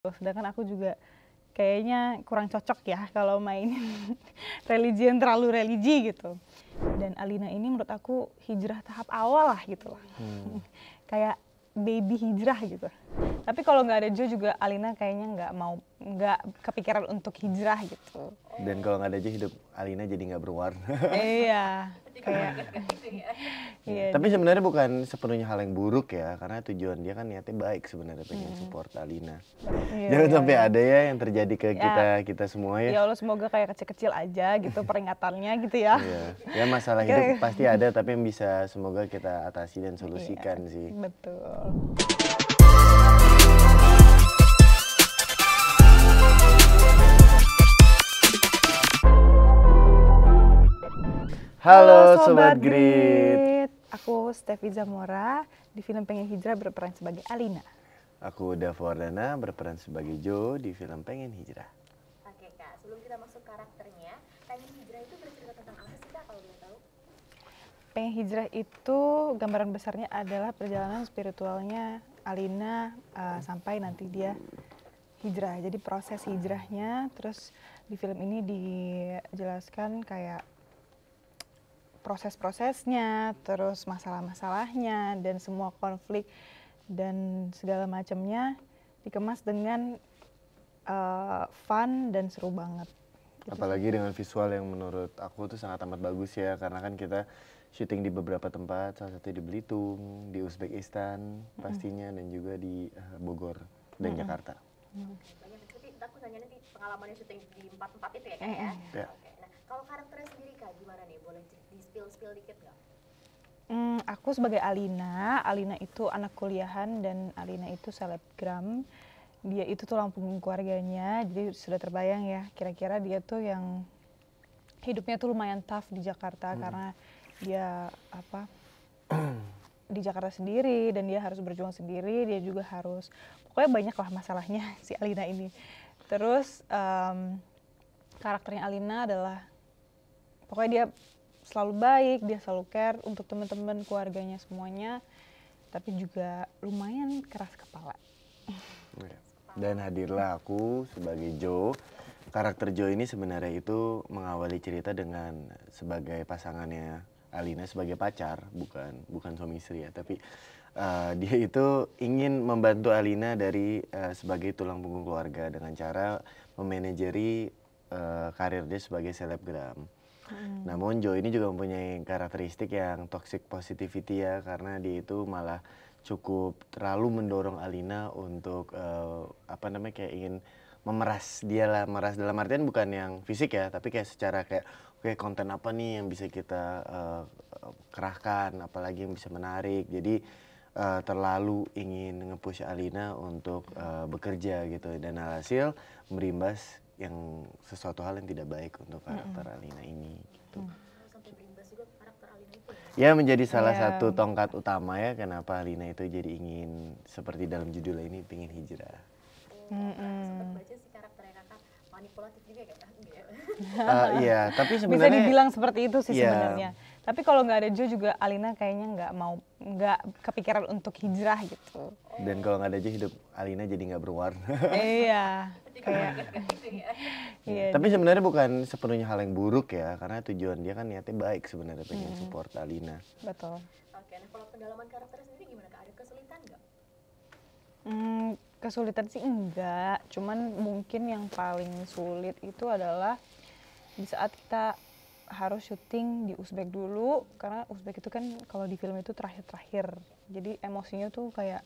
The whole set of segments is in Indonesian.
Sedangkan aku juga kayaknya kurang cocok ya kalau mainin religi yang terlalu religi gitu. Dan Alina ini menurut aku hijrah tahap awal lah gitu loh. Kayak baby hijrah gitu. Tapi kalau nggak ada Jo juga Alina kayaknya nggak kepikiran untuk hijrah gitu. Dan kalau nggak ada Jo hidup Alina jadi nggak berwarna. Iya. Kayak iya. Tapi sebenarnya bukan sepenuhnya hal yang buruk ya, karena tujuan dia kan niatnya baik sebenarnya, pengen support Alina. Jangan sampai ada ya yang terjadi ke kita semua ya. Ya Allah, semoga kayak kecil-kecil aja gitu peringatannya gitu ya. Iya. Ya masalah hidup pasti ada, tapi yang bisa semoga kita atasi dan solusikan sih. Betul. Halo Sobat Grit. Aku Stefi Zamora, di film Pengen Hijrah berperan sebagai Alina. Aku Dava Wardana berperan sebagai Jo di film Pengen Hijrah. Oke Kak, sebelum kita masuk karakternya, Pengen Hijrah itu bercerita tentang apa sih Kak kalau boleh tahu? Pengen Hijrah itu gambaran besarnya adalah perjalanan spiritualnya Alina sampai nanti dia hijrah. Jadi proses hijrahnya, terus di film ini dijelaskan kayak proses-prosesnya, terus masalah-masalahnya, dan semua konflik dan segala macamnya dikemas dengan fun dan seru banget. Gitu. Apalagi dengan visual yang menurut aku tuh sangat amat bagus ya, karena kan kita syuting di beberapa tempat, salah satu di Belitung, di Uzbekistan pastinya, dan juga di Bogor dan Jakarta. Banyak, tapi aku nanya nanti pengalamannya syuting di tempat itu ya Kak ya? Ya. Oke, nah kalau karakternya sendiri Kak gimana nih? Boleh di-spill dikit nggak? Aku sebagai Alina itu anak kuliahan dan Alina itu selebgram. Dia itu tulang punggung keluarganya, jadi sudah terbayang ya kira-kira dia tuh yang hidupnya tuh lumayan tough di Jakarta karena dia di Jakarta sendiri dan dia harus berjuang sendiri, dia juga harus, pokoknya banyak lah masalahnya si Alina ini. Terus karakternya Alina adalah pokoknya dia selalu baik, dia selalu care untuk teman-teman keluarganya semuanya, tapi juga lumayan keras kepala. Dan hadirlah aku sebagai Jo. Karakter Jo ini sebenarnya itu mengawali cerita dengan sebagai pasangannya Alina, sebagai pacar, bukan suami istri ya, tapi dia itu ingin membantu Alina dari sebagai tulang punggung keluarga dengan cara memanajeri karir dia sebagai selebgram. Namun Jo ini juga mempunyai karakteristik yang toxic positivity ya, karena dia itu malah cukup terlalu mendorong Alina untuk kayak ingin memeras dia lah. Meras dalam artian bukan yang fisik ya, tapi kayak secara kayak oke, konten apa nih yang bisa kita kerahkan, apalagi yang bisa menarik. Jadi terlalu ingin nge-push Alina untuk bekerja gitu, dan alhasil berimbas yang sesuatu hal yang tidak baik untuk karakter Alina ini gitu. Sampai berimbas juga karakter Alina itu Ya ya? menjadi salah satu tongkat utama ya kenapa Alina itu jadi ingin seperti dalam judul ini pengen hijrah. Sempat baca sih karakternya Kakak manipulatif juga kayak Iya, tapi Bisa sebenarnya dibilang seperti itu sih iya. sebenarnya. Tapi kalau nggak ada Jo juga Alina kayaknya nggak kepikiran untuk hijrah gitu. Dan kalau nggak ada Jo hidup Alina jadi nggak berwarna. Iya. Kayak iya. Tapi sebenarnya bukan sepenuhnya hal yang buruk ya, karena tujuan dia kan niatnya baik sebenarnya, pengen support Alina. Betul. Oke, nah kalau pendalaman karakternya sendiri gimana Kak? Ada kesulitan nggak? Kesulitan sih enggak, cuman mungkin yang paling sulit itu adalah di saat kita harus syuting di Uzbek dulu, karena Uzbek itu kan kalau di film itu terakhir-terakhir, jadi emosinya tuh kayak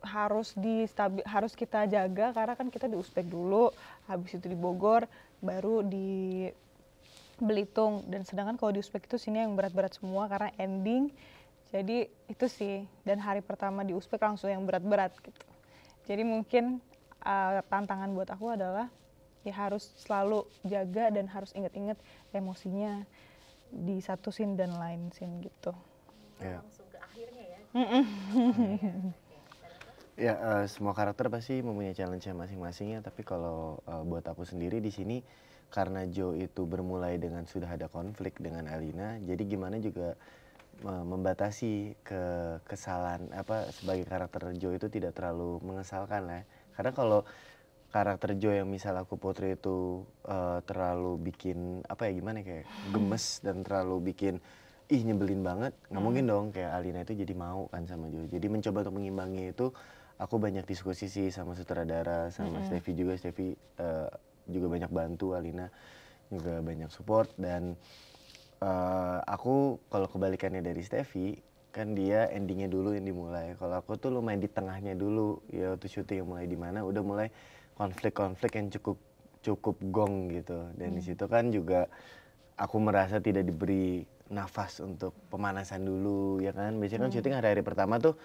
harus kita jaga karena kan kita di Uzbek dulu, habis itu di Bogor, baru di Belitung, dan sedangkan kalau di Uzbek itu sini yang berat-berat semua karena ending. Jadi itu sih, dan hari pertama di Uzbek langsung yang berat-berat gitu. Jadi mungkin tantangan buat aku adalah ya harus selalu jaga dan harus inget-inget emosinya di satu scene dan lain scene gitu. Ya. Langsung ke akhirnya ya? Ya, semua karakter pasti mempunyai challenge-nya masing-masing ya, tapi kalau buat aku sendiri di sini karena Jo itu bermulai dengan sudah ada konflik dengan Alina, jadi gimana juga membatasi kesalahan apa sebagai karakter Joe itu tidak terlalu mengesalkan lah. Karena kalau karakter Joe yang misal aku potret itu terlalu bikin apa ya gimana kayak gemes dan terlalu bikin ih nyebelin banget, nggak mungkin dong kayak Alina itu jadi mau kan sama Joe. Jadi mencoba untuk mengimbangi itu, aku banyak diskusi sih sama sutradara, sama Steffi juga. Steffi juga banyak bantu, Alina juga banyak support. Dan aku kalau kebalikannya dari Steffi, kan dia endingnya dulu yang dimulai. Kalau aku tuh lumayan di tengahnya dulu, ya waktu syuting yang mulai di mana udah mulai konflik-konflik yang cukup gong gitu. Dan di situ kan juga aku merasa tidak diberi nafas untuk pemanasan dulu, ya kan. Biasanya kan syuting hari-hari pertama tuh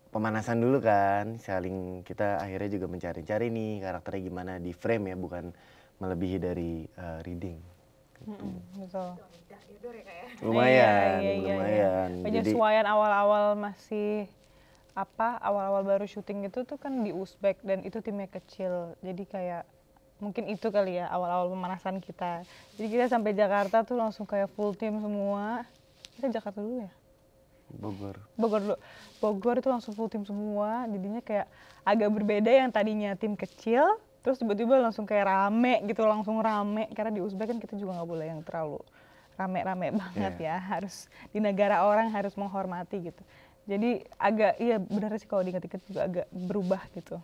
pemanasan dulu kan, saling kita akhirnya juga mencari-cari nih karakternya gimana di frame ya, bukan melebihi dari reading. Betul. Udah tidur ya Kak ya. Lumayan, Iya. lumayan. Jadi Penyesuaian awal-awal masih awal-awal baru syuting itu tuh kan di Uzbek dan itu timnya kecil. Jadi kayak mungkin itu kali ya awal-awal pemanasan kita. Jadi kita sampai Jakarta tuh langsung kayak full tim semua. Kita Jakarta dulu ya? Bogor dulu. Bogor itu langsung full tim semua. Jadinya kayak agak berbeda yang tadinya tim kecil. Terus tiba-tiba langsung kayak rame gitu, langsung rame. Karena di Uzbek kan kita juga nggak boleh yang terlalu rame-rame banget ya. Harus di negara orang harus menghormati gitu. Jadi agak, iya benar sih kalau diingat-ingat juga agak berubah gitu.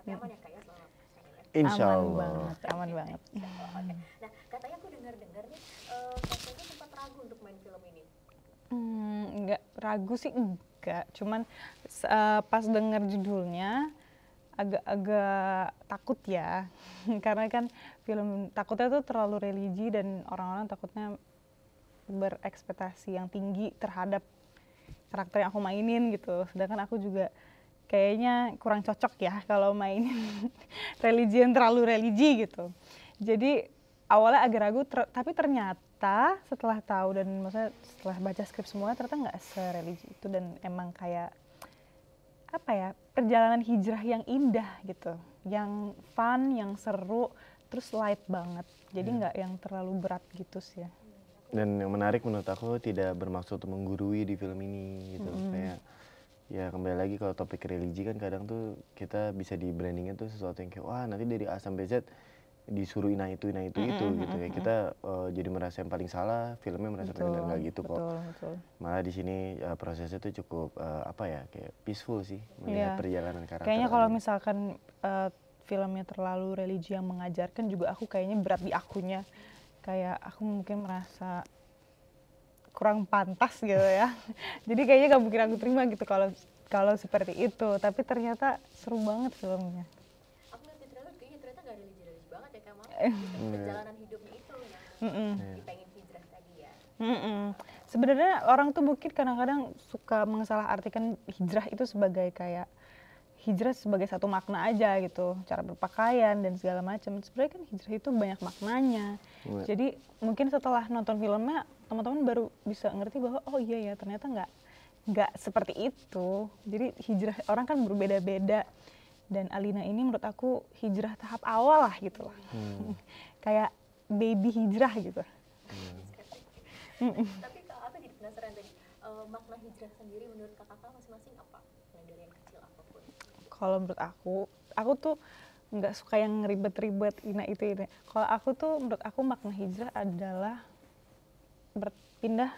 Tapi aman ya Kak ya selama persaingan? insya Aman Allah. banget, aman banget. Oke. Nah katanya aku dengar-dengar nih katanya sempat ragu untuk main film ini. Enggak ragu sih enggak, cuman pas dengar judulnya agak-agak takut ya. Karena kan film takutnya tuh terlalu religi dan orang-orang takutnya berekspektasi yang tinggi terhadap karakter yang aku mainin gitu. Sedangkan aku juga kayaknya kurang cocok ya kalau mainin religi yang terlalu religi gitu. Jadi awalnya agak ragu, tapi ternyata setelah tahu dan maksudnya setelah baca skrip semuanya ternyata nggak sereligi itu dan emang kayak apa ya, perjalanan hijrah yang indah gitu, yang fun, yang seru, terus light banget. Jadi nggak yang terlalu berat gitu sih ya. Dan yang menarik menurut aku tidak bermaksud untuk menggurui di film ini gitu. Kayak ya kembali lagi kalau topik religi kan kadang tuh kita bisa di brandingnya tuh sesuatu yang kayak wah nanti dari A sampai Z disuruh itu gitu. Kayak kita jadi merasa yang paling salah, filmnya merasa paling benar, nggak gitu kok. Betul. Malah di sini prosesnya tuh cukup apa ya kayak peaceful sih melihat perjalanan karakter. Kayaknya kalau misalkan filmnya terlalu religi yang mengajarkan juga aku kayaknya berat di akunya. Kayak aku mungkin merasa kurang pantas gitu ya. Jadi kayaknya gak mungkin aku terima gitu kalau seperti itu. Tapi ternyata seru banget filmnya. Aku lihat di trailer kayaknya ternyata gak religi-religi banget ya Kak, malah perjalanan hidupnya itu yang dipengen hijrah tadi ya. Sebenarnya orang tuh mungkin kadang-kadang suka mengesalahartikan hijrah itu sebagai kayak hijrah sebagai satu makna aja gitu, cara berpakaian dan segala macam. Sebenarnya kan hijrah itu banyak maknanya. Jadi mungkin setelah nonton filmnya teman-teman baru bisa ngerti bahwa oh iya ya ternyata nggak seperti itu. Jadi hijrah orang kan berbeda-beda dan Alina ini menurut aku hijrah tahap awal lah gitu lah. Kayak baby hijrah gitu. Tapi Kak, aku jadi penasaran tadi, makna hijrah sendiri menurut kakak masing-masing apa? Mulai dari yang kecil apapun. Kalau menurut aku tuh nggak suka yang ribet-ribet ini. Kalau aku tuh menurut aku makna hijrah adalah berpindah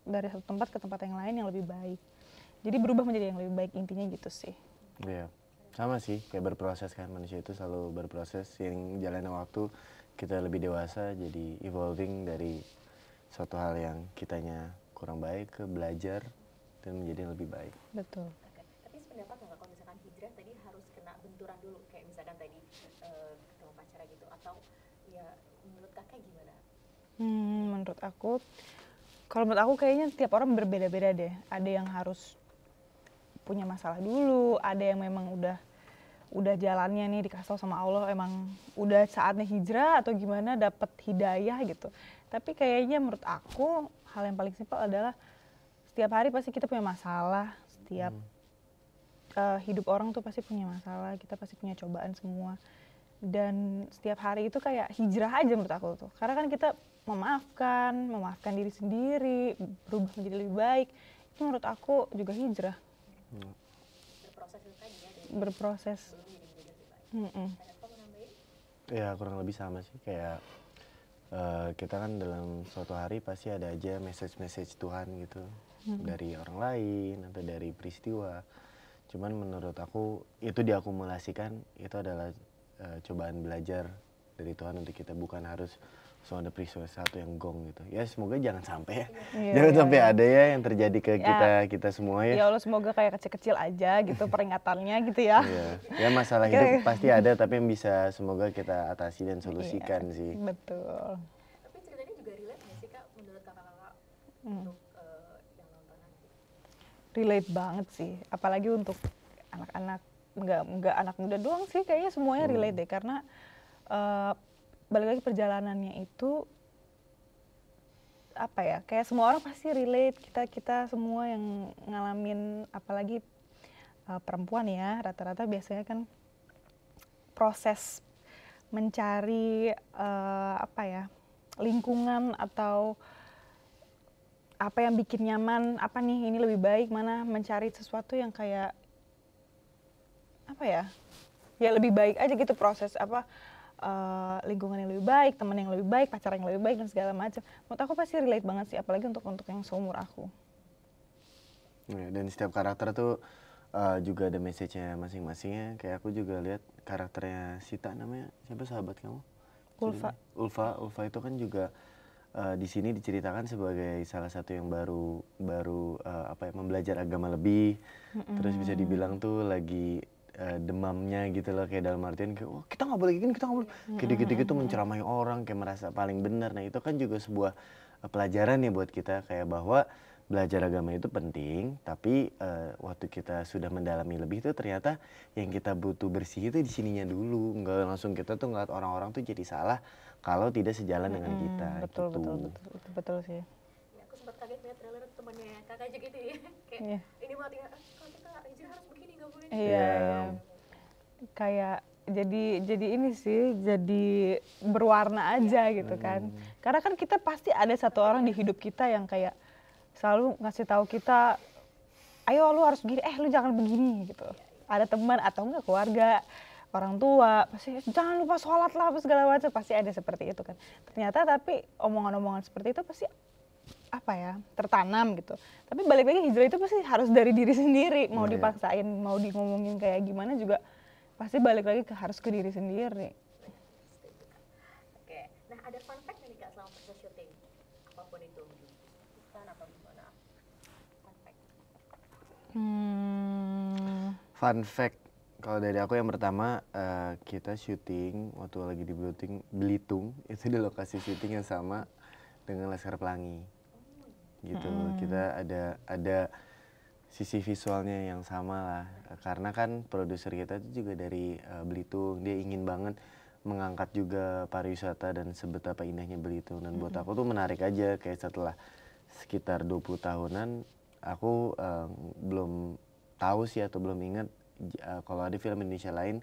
dari satu tempat ke tempat yang lain yang lebih baik. Jadi berubah menjadi yang lebih baik, intinya gitu sih. Iya, sama sih kayak berproses kan, manusia itu selalu berproses. Yang jalannya waktu kita lebih dewasa jadi evolving dari suatu hal yang kitanya kurang baik ke belajar dan menjadi yang lebih baik. Betul. Tapi sependapat nggak kalau misalkan hijrah tadi harus kena benturan dulu, kayak misalkan tadi ketemu pacar gitu, atau ya menurut kakak gimana? Kalau menurut aku kayaknya tiap orang berbeda-beda deh. Ada yang harus punya masalah dulu, ada yang memang udah jalannya nih dikasih tahu sama Allah emang udah saatnya hijrah atau gimana dapat hidayah gitu. Tapi kayaknya menurut aku hal yang paling simpel adalah setiap hari pasti kita punya masalah, setiap hidup orang tuh pasti punya masalah, kita pasti punya cobaan semua. Dan setiap hari itu kayak hijrah aja menurut aku tuh. Karena kan kita memaafkan diri sendiri, berubah menjadi lebih baik. Itu menurut aku juga hijrah. Berproses itu tadi ya, dari Berproses. sebelumnya jadi lebih baik. Ada apa mau nambahin? Ya kurang lebih sama sih, kayak kita kan dalam suatu hari pasti ada aja message Tuhan gitu, dari orang lain atau dari peristiwa. Cuman menurut aku itu diakumulasikan, itu adalah cobaan belajar dari Tuhan untuk kita, bukan harus langsung ada peristiwa satu yang gong gitu. Ya semoga jangan sampai ya, jangan sampai ada ya yang terjadi ke kita semua ya. Ya Allah, semoga kayak kecil-kecil aja gitu peringatannya gitu ya. Iya. Ya masalah hidup pasti ada, tapi yang bisa semoga kita atasi dan solusikan sih. Betul. Tapi ceritanya juga relate nggak sih Kak menurut kakak-kakak untuk yang nonton nanti? Relate banget sih, apalagi untuk anak-anak, nggak anak muda doang sih, kayaknya semuanya relate deh, karena balik lagi perjalanannya itu apa ya, kayak semua orang pasti relate, kita semua yang ngalamin, apalagi perempuan ya, rata-rata biasanya kan proses mencari apa ya, lingkungan atau apa yang bikin nyaman, apa nih ini lebih baik, mana mencari sesuatu yang kayak apa ya lebih baik aja gitu, proses apa lingkungan yang lebih baik, teman yang lebih baik, pacar yang lebih baik dan segala macam. Menurut aku pasti relate banget sih, apalagi untuk yang seumur aku. Ya, dan setiap karakter tuh juga ada message-nya masing-masingnya. Kayak aku juga lihat karakternya Sita, namanya siapa sahabat kamu? Ulfa itu kan juga di sini diceritakan sebagai salah satu yang baru apa ya, membelajar agama lebih. Terus bisa dibilang tuh lagi demamnya gitu loh, kayak dalam artian kayak, oh, kita nggak boleh gini, kita nggak boleh gitu-gitu tuh menceramai orang, kayak merasa paling benar. Nah itu kan juga sebuah pelajaran ya buat kita, kayak bahwa belajar agama itu penting, tapi waktu kita sudah mendalami lebih tuh ternyata yang kita butuh bersih itu di sininya dulu, nggak langsung kita tuh ngeliat orang-orang tuh jadi salah kalau tidak sejalan dengan kita. Betul, gitu. betul sih. Ya, aku sempat kaget lihat trailer temannya kakak aja gitu ya, kayak ini mau tinggal, kalau kita hijrah harus begini, nggak boleh. Iya. Kayak jadi ini sih, jadi berwarna aja gitu kan. Karena kan kita pasti ada satu orang di hidup kita yang kayak selalu ngasih tahu kita, ayo lu harus gini, lu jangan begini gitu. Ada teman atau enggak keluarga, orang tua, pasti jangan lupa sholat lah, apa segala macam, pasti ada seperti itu kan. Ternyata tapi omongan-omongan seperti itu pasti apa ya, tertanam gitu. Tapi balik lagi, hijrah itu pasti harus dari diri sendiri, mau dipaksain, mau di ngomongin kayak gimana juga pasti balik lagi harus ke diri sendiri. Oke, nah ada fun fact nih Kak selama proses syuting, apapun itu, bukan atau gimana? Fun fact. Fun fact, kalau dari aku yang pertama, kita syuting waktu lagi di Belitung, itu di lokasi syuting yang sama dengan Laskar Pelangi. Gitu, kita ada sisi visualnya yang sama lah, karena kan produser kita itu juga dari Belitung, dia ingin banget mengangkat juga pariwisata dan sebetapa indahnya Belitung. Dan buat aku tuh menarik aja, kayak setelah sekitar 20 tahunan aku belum tahu sih atau belum ingat kalau ada film Indonesia lain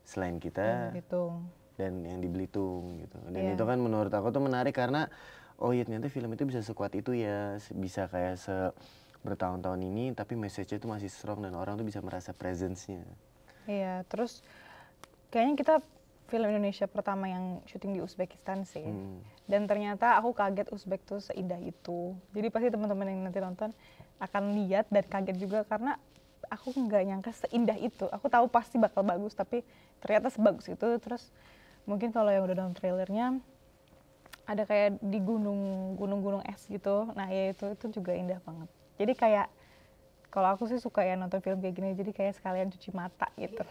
selain kita dan yang di Belitung gitu. Dan itu kan menurut aku tuh menarik karena oh iya, ternyata film itu bisa sekuat itu ya, bisa kayak bertahun-tahun ini tapi message-nya itu masih strong dan orang tuh bisa merasa presence-nya. Iya, terus kayaknya kita film Indonesia pertama yang syuting di Uzbekistan sih. Dan ternyata aku kaget Uzbek tuh seindah itu. Jadi pasti teman-teman yang nanti nonton akan lihat dan kaget juga, karena aku nggak nyangka seindah itu. Aku tahu pasti bakal bagus, tapi ternyata sebagus itu. Terus mungkin kalau yang udah nonton trailernya, ada kayak di gunung-gunung es gitu. Nah ya itu juga indah banget. Jadi kayak kalau aku sih suka ya nonton film kayak gini, jadi kayak sekalian cuci mata gitu.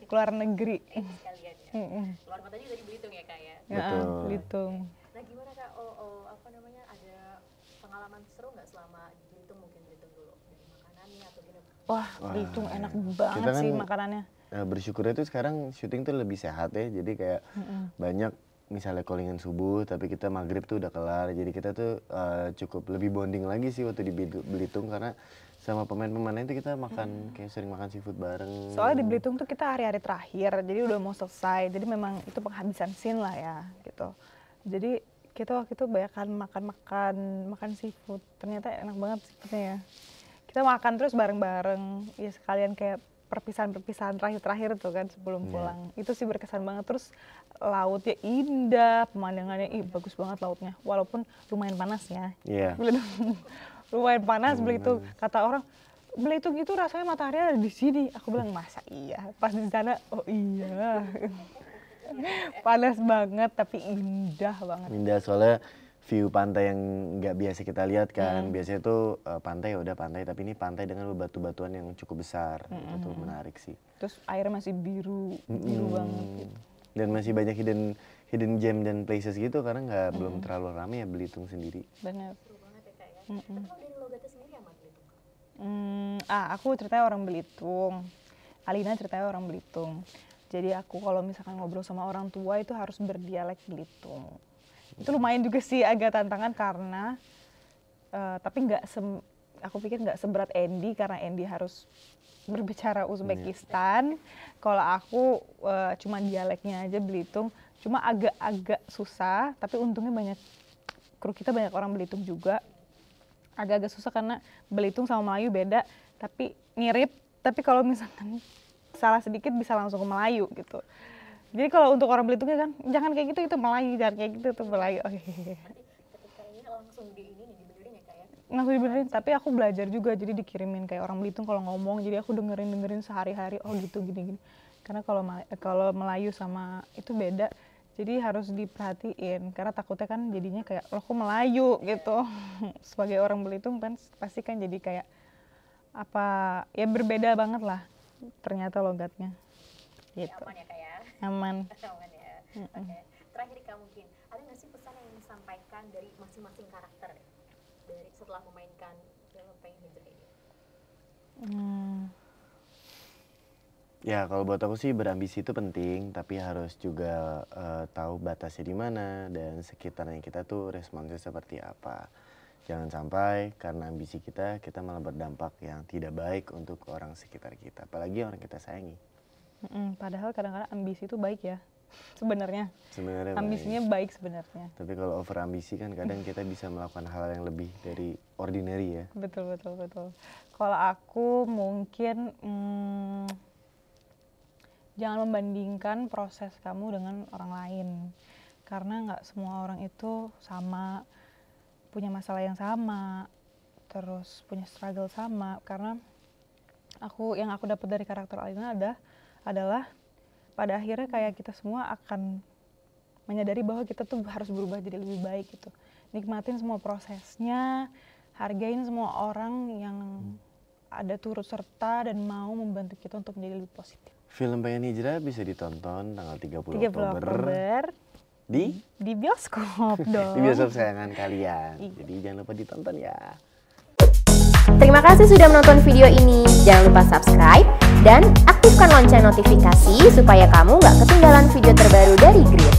Keluar negeri. Sekalian ya. Keluar kota juga di Belitung ya Kak ya. Betul. Belitung. Nah gimana Kak, apa namanya, ada pengalaman seru nggak selama di Belitung, mungkin Belitung dulu, dari makanannya atau gimana? Wah, Belitung enak banget kan sih makanannya. Bersyukurnya tuh sekarang syuting tuh lebih sehat ya, jadi kayak banyak misalnya callingan subuh tapi kita maghrib tuh udah kelar, jadi kita tuh cukup lebih bonding lagi sih waktu di Belitung, karena sama pemain-pemainnya itu kita makan kayak sering makan seafood bareng. Soalnya di Belitung tuh kita hari-hari terakhir, jadi udah mau selesai. Jadi memang itu penghabisan scene lah ya, gitu. Jadi kita waktu itu banyakan makan seafood. Ternyata enak banget seafoodnya ya. Kita makan terus bareng-bareng, ya sekalian kayak perpisahan-perpisahan terakhir-terakhir tuh kan sebelum pulang. Itu sih berkesan banget. Terus lautnya indah, pemandangannya bagus banget lautnya. Walaupun lumayan panas ya. Iya. Lumayan panas Belitung. Kata orang, Belitung itu rasanya matahari ada di sini. Aku bilang, masa iya? Pas di sana, oh iya. Panas banget tapi indah banget. Indah soalnya view pantai yang nggak biasa kita lihat kan. Biasanya tuh pantai ya udah pantai, tapi ini pantai dengan batu-batuan yang cukup besar. Itu tuh menarik sih. Terus airnya masih biru banget gitu. Dan masih banyak hidden gem dan places gitu karena belum terlalu ramai ya Belitung sendiri. Bener. Seru banget ya kak ya. Tapi kalau dari logatnya sendiri yang mana Belitung kak? Aku ceritanya orang Belitung. Alina ceritanya orang Belitung. Jadi aku kalau misalkan ngobrol sama orang tua itu harus berdialek Belitung. Itu lumayan juga sih agak tantangan karena tapi aku pikir nggak seberat Andy karena Andy harus berbicara Uzbekistan. Kalau aku cuma dialeknya aja Belitung, cuma agak-agak susah. Tapi untungnya kru kita banyak orang Belitung juga. Agak-agak susah karena Belitung sama Melayu beda, tapi mirip. Tapi kalau misalkan salah sedikit bisa langsung ke Melayu gitu. Jadi kalau untuk orang Belitungnya kan jangan kayak gitu, itu Melayu, jangan kayak gitu, itu Melayu. Oke. Ketika ini langsung dibenerin ya kak ya? Langsung dibenerin, tapi aku belajar juga, jadi dikirimin kayak orang Belitung kalau ngomong, jadi aku dengerin sehari-hari, oh gitu gini-gini. Karena kalau Melayu sama itu beda, jadi harus diperhatiin, karena takutnya kan jadinya kayak, loh kok Melayu gitu. Sebagai orang Belitung kan pasti kan jadi kayak, ya berbeda banget lah ternyata logatnya. Gitu. Ya, aman ya kak ya? Aman. Aman ya. Oke. Terakhir kak mungkin, ada nggak sih pesan yang ingin disampaikan dari masing-masing karakter dari setelah memainkan film Pengen Hijrah ini? Ya kalau buat aku sih berambisi itu penting, tapi harus juga tahu batasnya di mana dan sekitarnya kita tuh responsnya seperti apa. Jangan sampai karena ambisi kita malah berdampak yang tidak baik untuk orang sekitar kita, apalagi orang kita sayangi. Padahal kadang-kadang ambisi itu baik ya, sebenarnya. Ambisinya baik sebenarnya. Tapi kalau over ambisi kan kadang kita bisa melakukan hal yang lebih dari ordinary ya. Betul. Kalau aku mungkin jangan membandingkan proses kamu dengan orang lain, karena nggak semua orang itu sama, punya masalah yang sama, terus punya struggle sama. Karena yang aku dapat dari karakter Alina adalah pada akhirnya kayak kita semua akan menyadari bahwa kita tuh harus berubah jadi lebih baik gitu. Nikmatin semua prosesnya, hargain semua orang yang ada turut serta dan mau membantu kita untuk menjadi lebih positif. Film Pengen Hijrah bisa ditonton tanggal 30 Oktober di bioskop dong. Di bioskop kesayangan kalian. Jadi jangan lupa ditonton ya. Terima kasih sudah menonton video ini. Jangan lupa subscribe dan aktifkan lonceng notifikasi supaya kamu nggak ketinggalan video terbaru dari Grid.